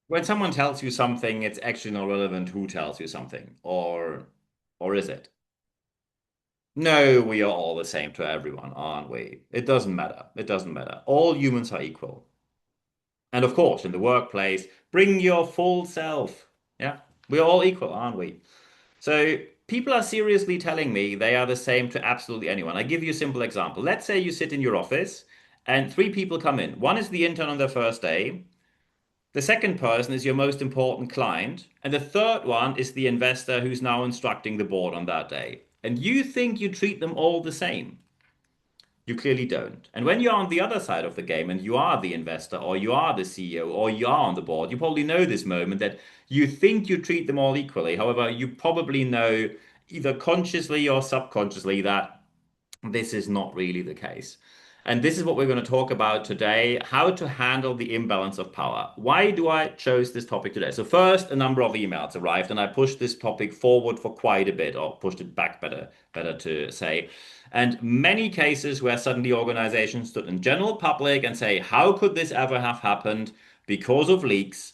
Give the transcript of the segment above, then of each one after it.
When someone tells you something, it's actually not relevant who tells you something, or is it? No, we are all the same to everyone, aren't we? It doesn't matter. It doesn't matter. All humans are equal. And of course, in the workplace, bring your full self. Yeah, we're all equal, aren't we? So people are seriously telling me they are the same to absolutely anyone. I give you a simple example. Let's say you sit in your office and three people come in. One is the intern on their first day. The second person is your most important client. And the third one is the investor who's now instructing the board on that day. And you think you treat them all the same. You clearly don't. And when you're on the other side of the game and you are the investor or you are the CEO or you are on the board, you probably know this moment that you think you treat them all equally. However, you probably know either consciously or subconsciously that this is not really the case. And this is what we're going to talk about today, how to handle the imbalance of power. Why do I chose this topic today? So first, a number of emails arrived and I pushed this topic forward for quite a bit, or pushed it back better to say. And many cases where suddenly organizations stood in general public and say, how could this ever have happened because of leaks,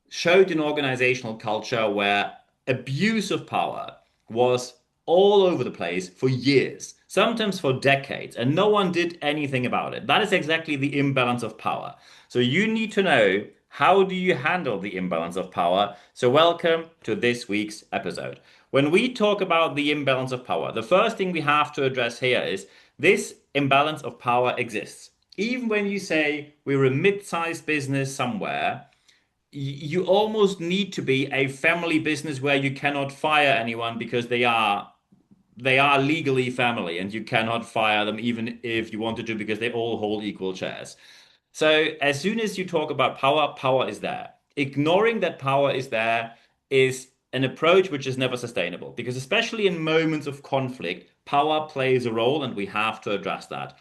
showed an organizational culture where abuse of power was all over the place for years, sometimes for decades, and no one did anything about it. That is exactly the imbalance of power. So you need to know, how do you handle the imbalance of power? So welcome to this week's episode. When we talk about the imbalance of power, the first thing we have to address here is this imbalance of power exists. Even when you say we're a mid-sized business somewhere, you almost need to be a family business where you cannot fire anyone because they are legally family and you cannot fire them even if you wanted to because they all hold equal shares. So as soon as you talk about power, power is there. Ignoring that power is there is an approach which is never sustainable because especially in moments of conflict, power plays a role and we have to address that.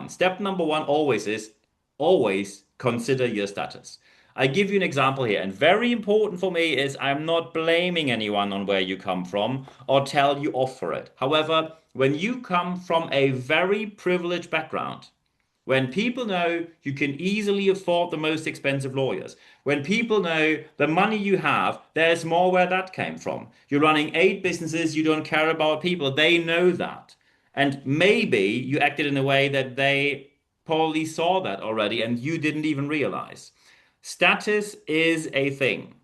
Step number one always is always consider your status. I give you an example here, and very important for me is I'm not blaming anyone on where you come from or tell you off for it. However, when you come from a very privileged background, when people know you can easily afford the most expensive lawyers, when people know the money you have, there's more where that came from. You're running eight businesses, you don't care about people, they know that. And maybe you acted in a way that they probably saw that already and you didn't even realize. Status is a thing.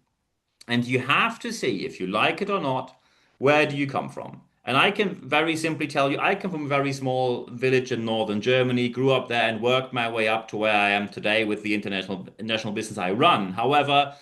And you have to see, if you like it or not, where do you come from? And I can very simply tell you, I come from a very small village in northern Germany, grew up there and worked my way up to where I am today with the international national business I run. However,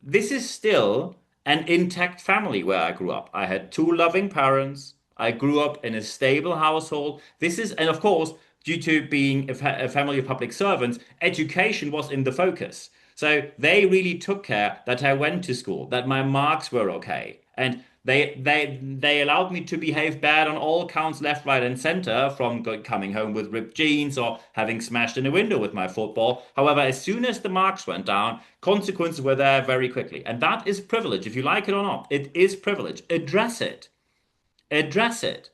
this is still an intact family where I grew up. I had two loving parents. I grew up in a stable household. And of course, due to being a family of public servants, education was in the focus. So they really took care that I went to school, that my marks were okay. And they allowed me to behave bad on all counts, left, right, and center, from coming home with ripped jeans or having smashed in a window with my football. However, as soon as the marks went down, consequences were there very quickly. And that is privilege. If you like it or not, it is privilege. Address it. Address it.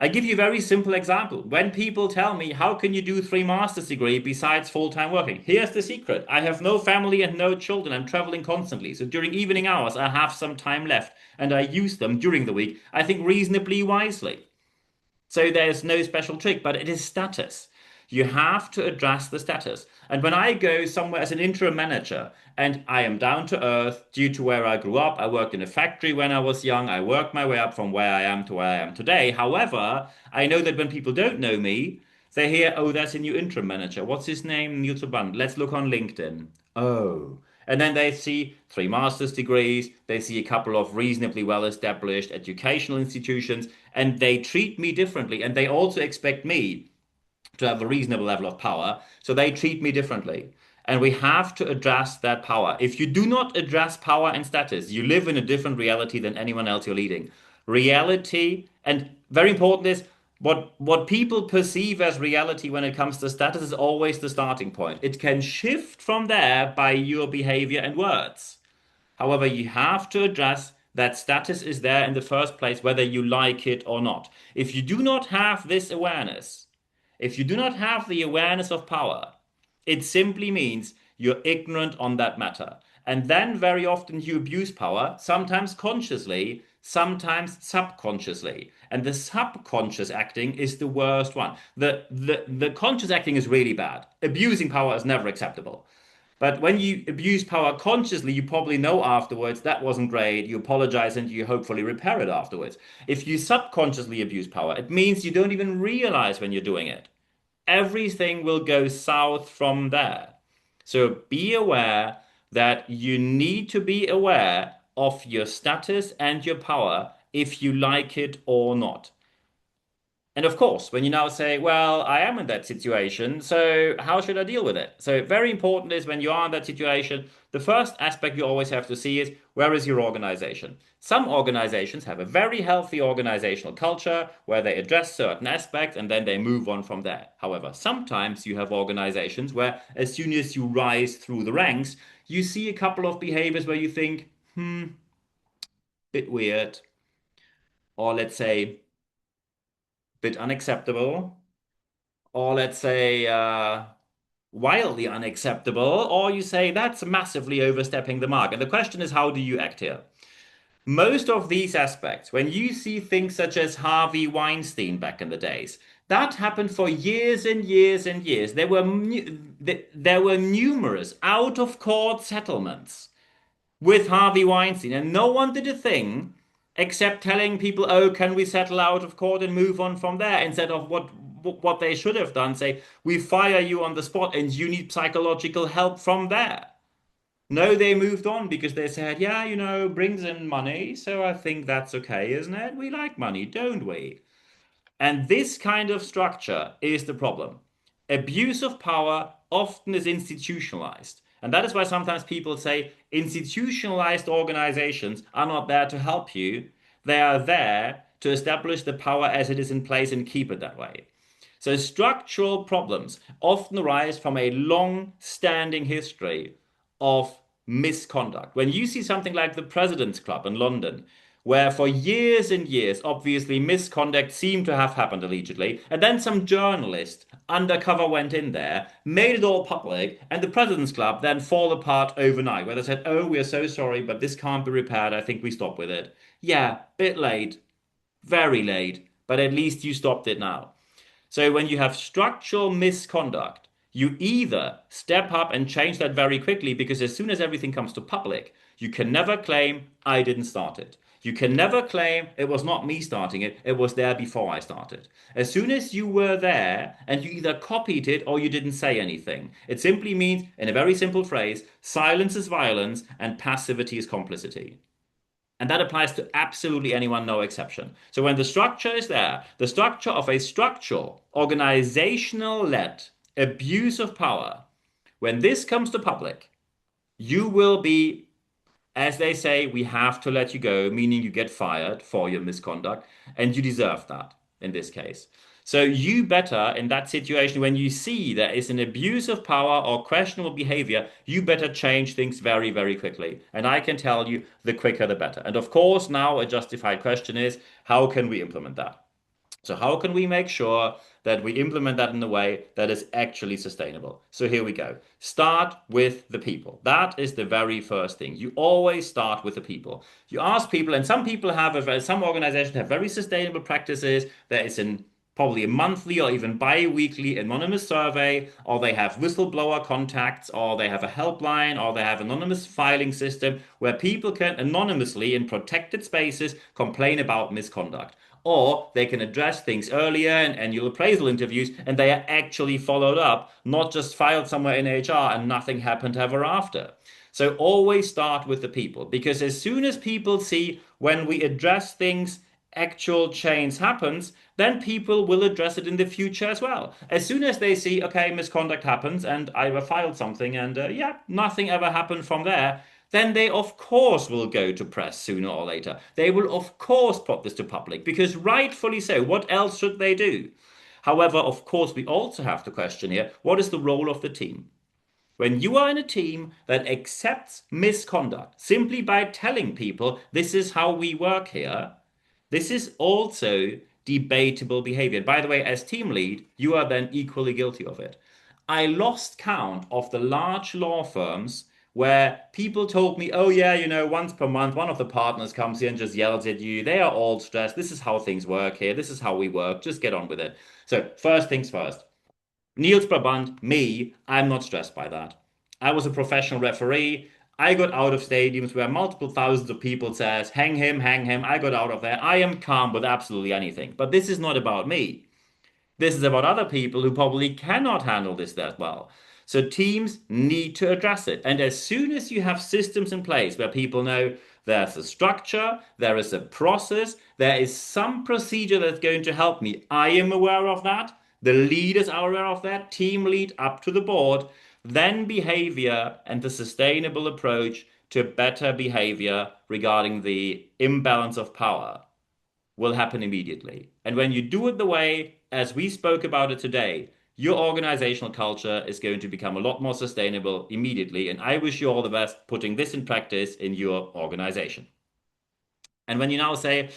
I give you a very simple example. When people tell me, how can you do three master's degree besides full-time working? Here's the secret. I have no family and no children. I'm traveling constantly. So during evening hours, I have some time left and I use them during the week, I think reasonably wisely. So there's no special trick, but it is status. You have to address the status. And when I go somewhere as an interim manager and I am down to earth due to where I grew up, I worked in a factory when I was young, I worked my way up from where I am to where I am today. However, I know that when people don't know me, they hear, oh, that's a new interim manager. What's his name? Niels Brabandt. Let's look on LinkedIn. Oh. And then they see three master's degrees, they see a couple of reasonably well established educational institutions, and they treat me differently. And they also expect me to have a reasonable level of power. So they treat me differently. And we have to address that power. If you do not address power and status, you live in a different reality than anyone else you're leading. Reality, and very important is what people perceive as reality when it comes to status is always the starting point. It can shift from there by your behavior and words. However, you have to address that status is there in the first place, whether you like it or not. If you do not have this awareness, if you do not have the awareness of power, it simply means You're ignorant on that matter. And then very often you abuse power, sometimes consciously, sometimes subconsciously. And the subconscious acting is the worst one. The conscious acting is really bad. Abusing power is never acceptable. But when you abuse power consciously, you probably know afterwards that wasn't great. You apologize and you hopefully repair it afterwards. If you subconsciously abuse power, it means you don't even realize when you're doing it. Everything will go south from there. So be aware that you need to be aware of your status and your power if you like it or not. And of course, when you now say, well, I am in that situation, so how should I deal with it? So, very important is when you are in that situation, the first aspect you always have to see is where is your organization? Some organizations have a very healthy organizational culture where they address certain aspects and then they move on from there. However, sometimes you have organizations where as soon as you rise through the ranks, you see a couple of behaviors where you think, bit weird, or let's say, bit unacceptable, or let's say wildly unacceptable, or you say that's massively overstepping the mark. And the question is, how do you act here? Most of these aspects, when you see things such as Harvey Weinstein back in the days, that happened for years and years and years. There were numerous out of court settlements with Harvey Weinstein, and no one did a thing except telling people, "Oh, can we settle out of court and move on from there?" Instead of what they should have done, say, "We fire you on the spot, and you need psychological help from there." No, they moved on because they said, "Yeah, brings in money, so I think that's okay, isn't it? We like money, don't we?" And this kind of structure is the problem. Abuse of power often is institutionalized. And that is why sometimes people say institutionalized organizations are not there to help you. They are there to establish the power as it is in place and keep it that way. So structural problems often arise from a long-standing history of misconduct. When you see something like the President's Club in London, where for years and years, obviously, misconduct seemed to have happened allegedly, and then some journalist undercover went in there, made it all public, and the President's Club then fall apart overnight, where they said, "Oh, we are so sorry, but this can't be repaired. I think we stop with it." Yeah, bit late, very late, but at least you stopped it now. So when you have structural misconduct, you either step up and change that very quickly because as soon as everything comes to public, you can never claim I didn't start it. You can never claim it was not me starting it, it was there before I started. As soon as you were there and you either copied it or you didn't say anything, it simply means, in a very simple phrase, silence is violence and passivity is complicity. And that applies to absolutely anyone, no exception. So when the structure is there, the structure of a structural, organizational-led abuse of power, when this comes to public, you will be, as they say, we have to let you go, meaning you get fired for your misconduct, and you deserve that in this case. So you better, in that situation, when you see there is an abuse of power or questionable behavior, you better change things very, very quickly. And I can tell you, the quicker the better. And of course, now a justified question is, how can we implement that? So how can we make sure that we implement that in a way that is actually sustainable? So here we go. Start with the people. That is the very first thing. You always start with the people. You ask people, and some people have, some organizations have very sustainable practices. There is probably a monthly or even bi-weekly anonymous survey, or they have whistleblower contacts, or they have a helpline, or they have anonymous filing system where people can anonymously in protected spaces complain about misconduct. Or they can address things earlier in annual appraisal interviews and they are actually followed up, not just filed somewhere in HR and nothing happened ever after. So always start with the people because as soon as people see when we address things, actual change happens, then people will address it in the future as well. As soon as they see, okay, misconduct happens and I filed something and yeah, nothing ever happened from there, then they of course will go to press sooner or later. They will of course put this to public because rightfully so. What else should they do? However, of course, we also have to question here, what is the role of the team? When you are in a team that accepts misconduct simply by telling people this is how we work here, this is also debatable behavior. By the way, as team lead, you are then equally guilty of it. I lost count of the large law firms where people told me, oh, yeah, once per month, one of the partners comes here and just yells at you. They are all stressed. This is how things work here. This is how we work. Just get on with it. So, first things first. Niels Brabandt, me, I'm not stressed by that. I was a professional referee. I got out of stadiums where multiple thousands of people says, hang him, hang him. I got out of there. I am calm with absolutely anything. But this is not about me. This is about other people who probably cannot handle this that well. So teams need to address it. And as soon as you have systems in place where people know there's a structure, there is a process, there is some procedure that's going to help me, I am aware of that. The leaders are aware of that, team lead up to the board, then behavior and the sustainable approach to better behavior regarding the imbalance of power will happen immediately. And when you do it the way as we spoke about it today, your organizational culture is going to become a lot more sustainable immediately. And I wish you all the best putting this in practice in your organization. And when you now say,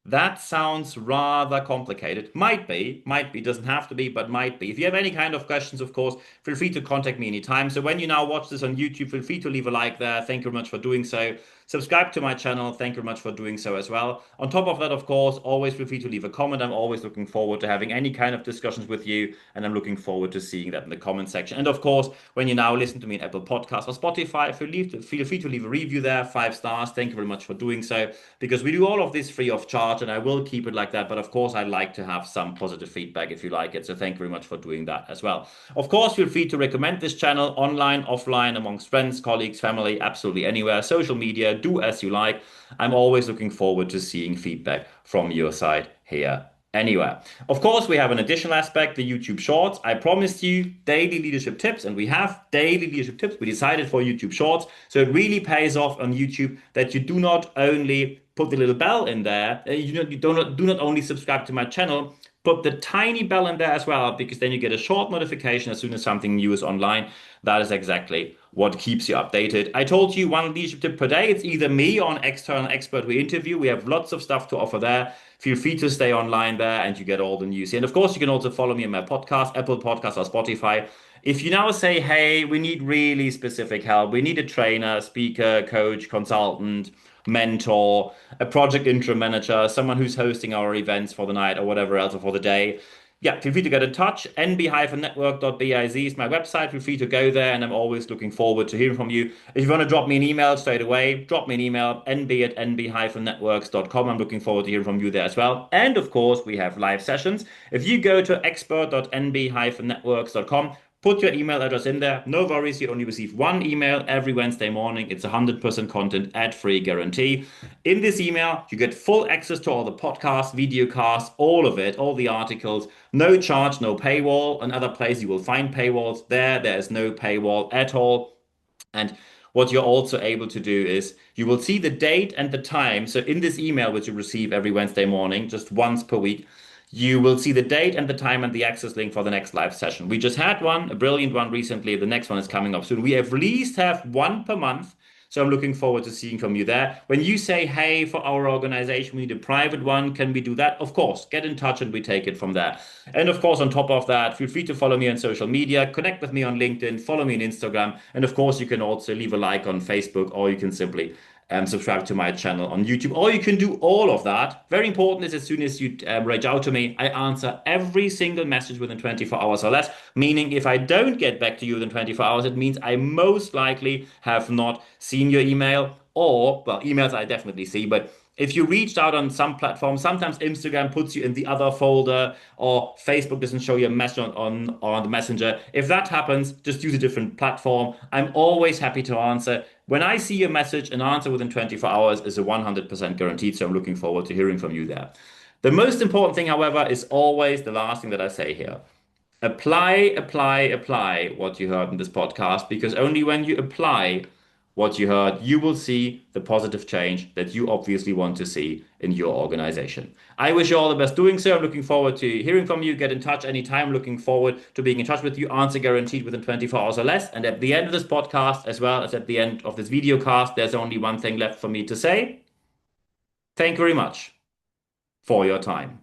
that sounds rather complicated. Might be, doesn't have to be, but might be. If you have any kind of questions, of course, feel free to contact me anytime. So when you now watch this on YouTube, feel free to leave a like there. Thank you very much for doing so. Subscribe to my channel. Thank you very much for doing so as well. On top of that, of course, always feel free to leave a comment. I'm always looking forward to having any kind of discussions with you, and I'm looking forward to seeing that in the comment section. And of course, when you now listen to me in Apple Podcasts or Spotify, feel free to leave a review there, 5 stars. Thank you very much for doing so, because we do all of this free of charge, and I will keep it like that. But of course, I'd like to have some positive feedback if you like it. So thank you very much for doing that as well. Of course, feel free to recommend this channel online, offline, amongst friends, colleagues, family, absolutely anywhere, social media, do as you like. I'm always looking forward to seeing feedback from your side here anywhere. Of course, we have an additional aspect, the YouTube Shorts. I promised you daily leadership tips, and we have daily leadership tips. We decided for YouTube Shorts. So it really pays off on YouTube that you do not only put the little bell in there, you do not only subscribe to my channel, put the tiny bell in there as well, because then you get a short notification as soon as something new is online. That is exactly what keeps you updated. I told you one leadership tip per day. It's either me or an external expert we interview. We have lots of stuff to offer there. Feel free to stay online there and you get all the news. And of course, you can also follow me on my podcast, Apple Podcasts or Spotify. If you now say, hey, we need really specific help, we need a trainer, speaker, coach, consultant, mentor, a project interim manager, someone who's hosting our events for the night or whatever else or for the day, yeah, feel free to get in touch. nb-network.biz is my website. Feel free to go there, and I'm always looking forward to hearing from you. If you want to drop me an email straight away, drop me an email, nb@nb-networks.com. I'm looking forward to hearing from you there as well. And of course, we have live sessions. If you go to expert.nb-networks.com, put your email address in there. No worries, you only receive one email every Wednesday morning. It's 100% content, ad-free guarantee. In this email, you get full access to all the podcasts, video casts, all of it, all the articles. No charge, no paywall. Another place you will find paywalls. There is no paywall at all. And what you're also able to do is you will see the date and the time. So in this email, which you receive every Wednesday morning, just once per week, you will see the date and the time and the access link for the next live session. We just had one, a brilliant one recently. The next one is coming up soon. We at least have one per month. So I'm looking forward to seeing from you there. When you say, hey, for our organization, we need a private one, can we do that? Of course, get in touch and we take it from there. And of course, on top of that, feel free to follow me on social media, connect with me on LinkedIn, follow me on Instagram. And of course, you can also leave a like on Facebook, or you can simply subscribe to my channel on YouTube, or you can do all of that. Very important is as soon as you reach out to me, I answer every single message within 24 hours or less, meaning if I don't get back to you within 24 hours, it means I most likely have not seen your email, or, well, emails I definitely see, but if you reached out on some platform, sometimes Instagram puts you in the other folder, or Facebook doesn't show you a message on the messenger. If that happens, just use a different platform. I'm always happy to answer. When I see your message, an answer within 24 hours is a 100% guaranteed, so I'm looking forward to hearing from you there. The most important thing, however, is always the last thing that I say here. Apply, apply, apply what you heard in this podcast, because only when you apply what you heard, you will see the positive change that you obviously want to see in your organization. I wish you all the best doing so. I'm looking forward to hearing from you. Get in touch anytime. Looking forward to being in touch with you. Answer guaranteed within 24 hours or less. And at the end of this podcast, as well as at the end of this video cast, there's only one thing left for me to say. Thank you very much for your time.